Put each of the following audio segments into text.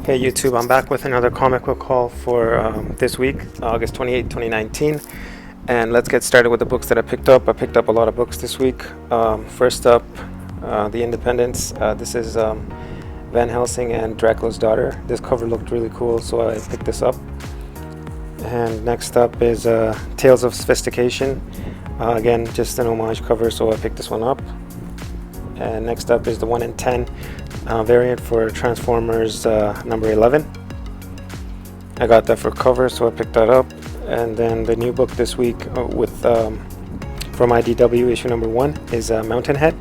Hey YouTube, I'm back with another comic book haul for this week, August 28, 2019. And let's get started with the books that I picked up. I picked up a lot of books this week. First up, The Independents. This is Van Helsing and Dracula's Daughter. This cover looked really cool, so I picked this up. And next up is Tales of Sophistication. Again, just an homage cover, so I picked this one up. And next up is the 1 in 10 variant for Transformers number 11. I got that for cover, so I picked that up. And then the new book this week from IDW, issue number 1, is Mountain Head.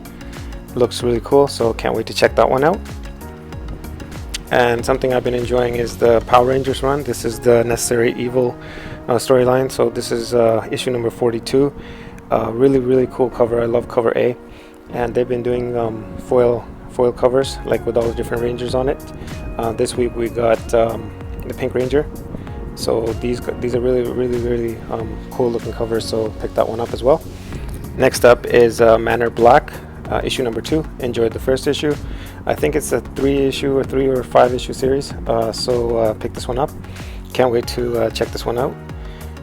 Looks really cool, so can't wait to check that one out. And something I've been enjoying is the Power Rangers run. This is the Necessary Evil storyline, so this is issue number 42. Really cool cover. I love cover A. And they've been doing foil covers, like with all the different Rangers on it. This week we got the Pink Ranger. So these are really cool looking covers, so pick that one up as well. Next up is Manor Black, issue number 2. Enjoyed the first issue. I think it's a 3 or 5 issue series, so pick this one up. Can't wait to check this one out.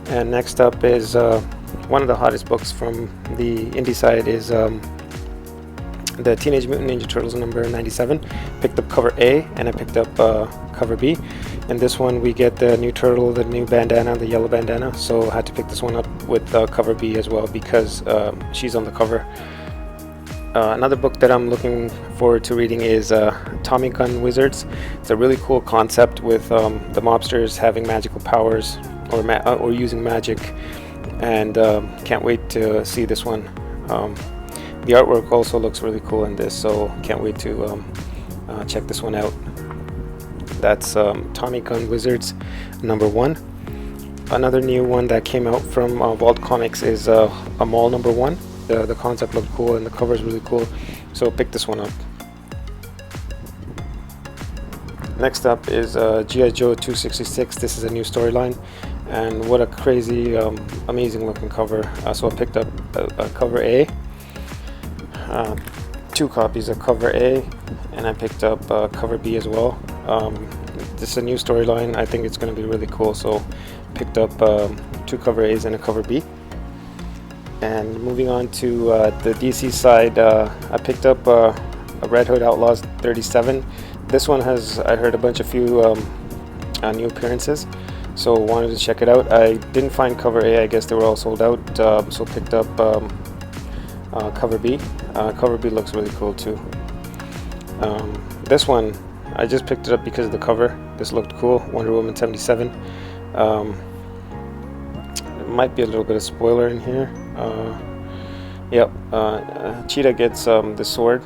And next up is one of the hottest books from the indie side is the Teenage Mutant Ninja Turtles number 97. Picked up cover A and I picked up cover B. In this one we get the new turtle, the new bandana, the yellow bandana, so I had to pick this one up with cover B as well because she's on the cover. Another book that I'm looking forward to reading is Tommy Gun Wizards. It's a really cool concept with the mobsters having magical powers or using magic, and can't wait to see this one. The artwork also looks really cool in this, so can't wait to check this one out. That's Tommy Gun Wizards number 1. Another new one that came out from Vault Comics is a Mall number 1. The concept looked cool and the cover is really cool, so pick this one up. Next up is G.I. Joe 266. This is a new storyline, and what a crazy, amazing looking cover. So I picked up cover A. 2 copies of cover A, and I picked up cover B as well. This is a new storyline. I think it's going to be really cool, so picked up 2 cover A's and a cover B. And moving on to the DC side, I picked up a Red Hood Outlaws 37. This one has, I heard, a few new appearances, so wanted to check it out. I didn't find cover A. I guess they were all sold out, so picked up cover B. Cover B looks really cool too. This one, I just picked it up because of the cover. This looked cool. Wonder Woman 77. Might be a little bit of spoiler in here. Yep. Cheetah gets the sword.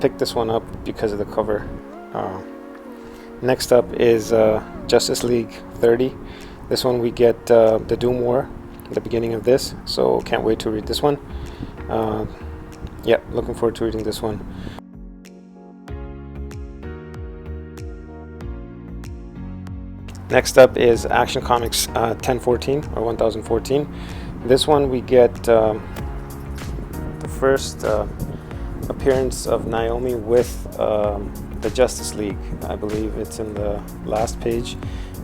Picked this one up because of the cover. Next up is Justice League 30. This one we get the Doom War at the beginning of this, so can't wait to read this one. Yeah, looking forward to reading this one. Next up is Action Comics 1014 or 1014. This one we get the first appearance of Naomi with the Justice League. I believe it's in the last page.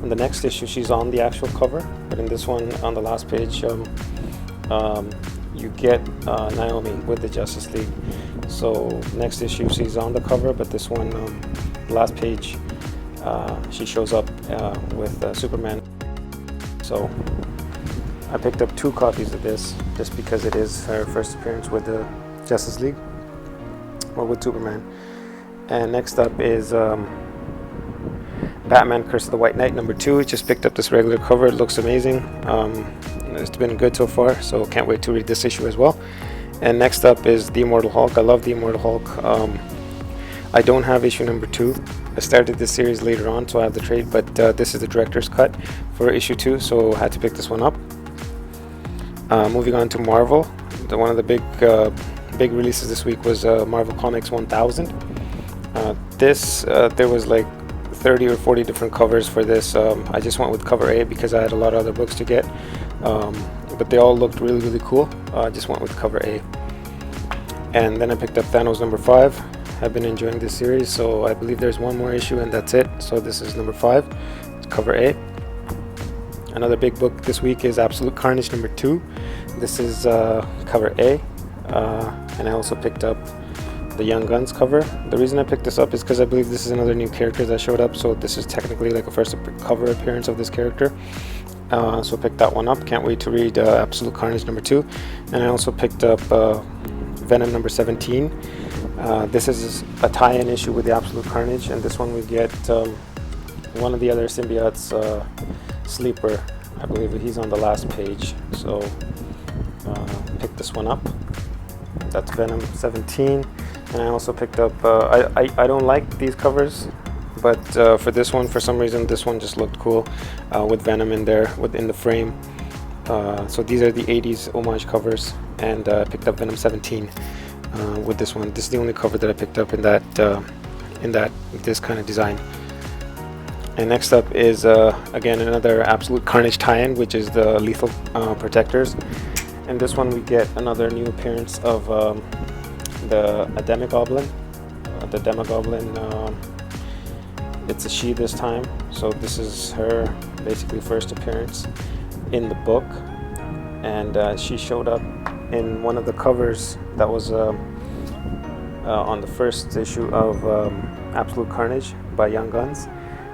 In the next issue she's on the actual cover, but in this one, on the last page, you get Naomi with the Justice League. So next issue she's on the cover, but this one, last page, she shows up with Superman. So I picked up 2 copies of this just because it is her first appearance with the Justice League, or with Superman. And next up is Batman Curse of the White Knight number 2. Just picked up this regular cover. It looks amazing. It's been good so far, so can't wait to read this issue as well. And next up is The Immortal Hulk. I love The Immortal Hulk. I don't have issue number 2. I started this series later on, so I have the trade, but this is the director's cut for issue 2, so I had to pick this one up. Moving on to Marvel. One of the big releases this week was Marvel Comics 1000. There was like 30 or 40 different covers for this. I just went with cover A because I had a lot of other books to get, but they all looked really cool. I just went with cover A. And then I picked up Thanos number 5. I've been enjoying this series, so I believe there's one more issue and that's it. So this is number 5, it's cover A. Another big book this week is Absolute Carnage number 2. This is cover A, and I also picked up the Young Guns cover. The reason I picked this up is because I believe this is another new character that showed up, so this is technically like a first cover appearance of this character. So picked that one up. Can't wait to read Absolute Carnage number 2. And I also picked up Venom number 17. This is a tie-in issue with the Absolute Carnage, and this one we get one of the other symbiotes, Sleeper. I believe he's on the last page, so pick this one up. That's Venom 17. And I also picked up, I don't like these covers, but for this one, for some reason, this one just looked cool with Venom in there, within the frame. So these are the 80s homage covers, and I picked up Venom 17 with this one. This is the only cover that I picked up in this kind of design. And next up is again another Absolute Carnage tie-in, which is the Lethal Protectors. And this one we get another new appearance of the Demogoblin. The Demogoblin, it's a she this time, so this is her basically first appearance in the book, and she showed up in one of the covers that was on the first issue of Absolute Carnage by Young Guns.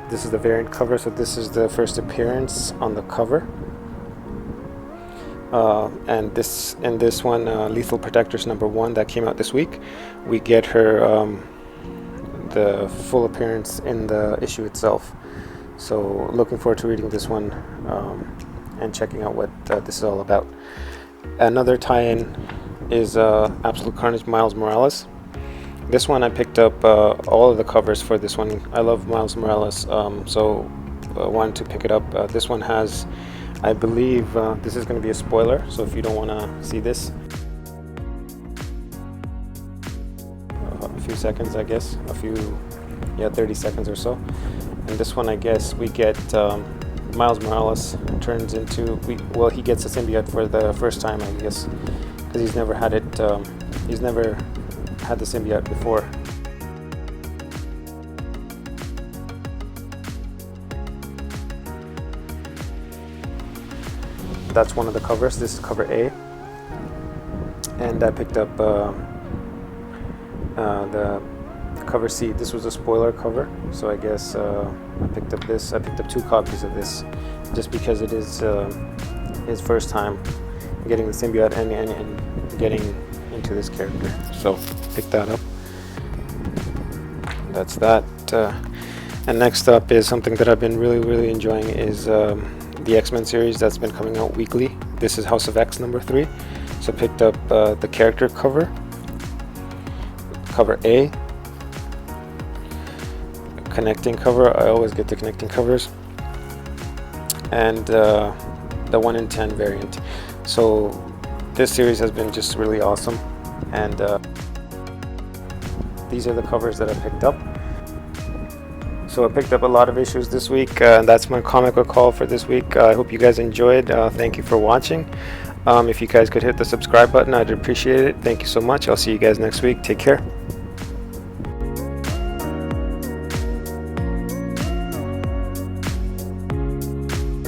This is the variant cover, so this is the first appearance on the cover. And in this one, Lethal Protectors number 1 that came out this week, we get her the full appearance in the issue itself. So looking forward to reading this one and checking out what this is all about. Another tie-in is Absolute Carnage Miles Morales. This one I picked up all of the covers for this one. I love Miles Morales, so I wanted to pick it up. This one has, I believe, this is going to be a spoiler, so if you don't want to see this, a few seconds, I guess, 30 seconds or so. And this one, I guess, we get Miles Morales turns into, he gets a symbiote for the first time, I guess, because he's never had it, he's never had the symbiote before. That's one of the covers. This is cover A, and I picked up the cover C. This was a spoiler cover, so I guess I picked up this. I picked up 2 copies of this just because it is his first time getting the symbiote and getting into this character, so pick that up. That's that. And next up is something that I've been really enjoying is the X-Men series that's been coming out weekly. This is House of X number 3. So picked up the character cover A, connecting cover. I always get the connecting covers, and the 1 in 10 variant. So this series has been just really awesome, and these are the covers that I picked up. So I picked up a lot of issues this week, and that's my comic book haul for this week. I hope you guys enjoyed. Thank you for watching. If you guys could hit the subscribe button, I'd appreciate it. Thank you so much. I'll see you guys next week. Take care.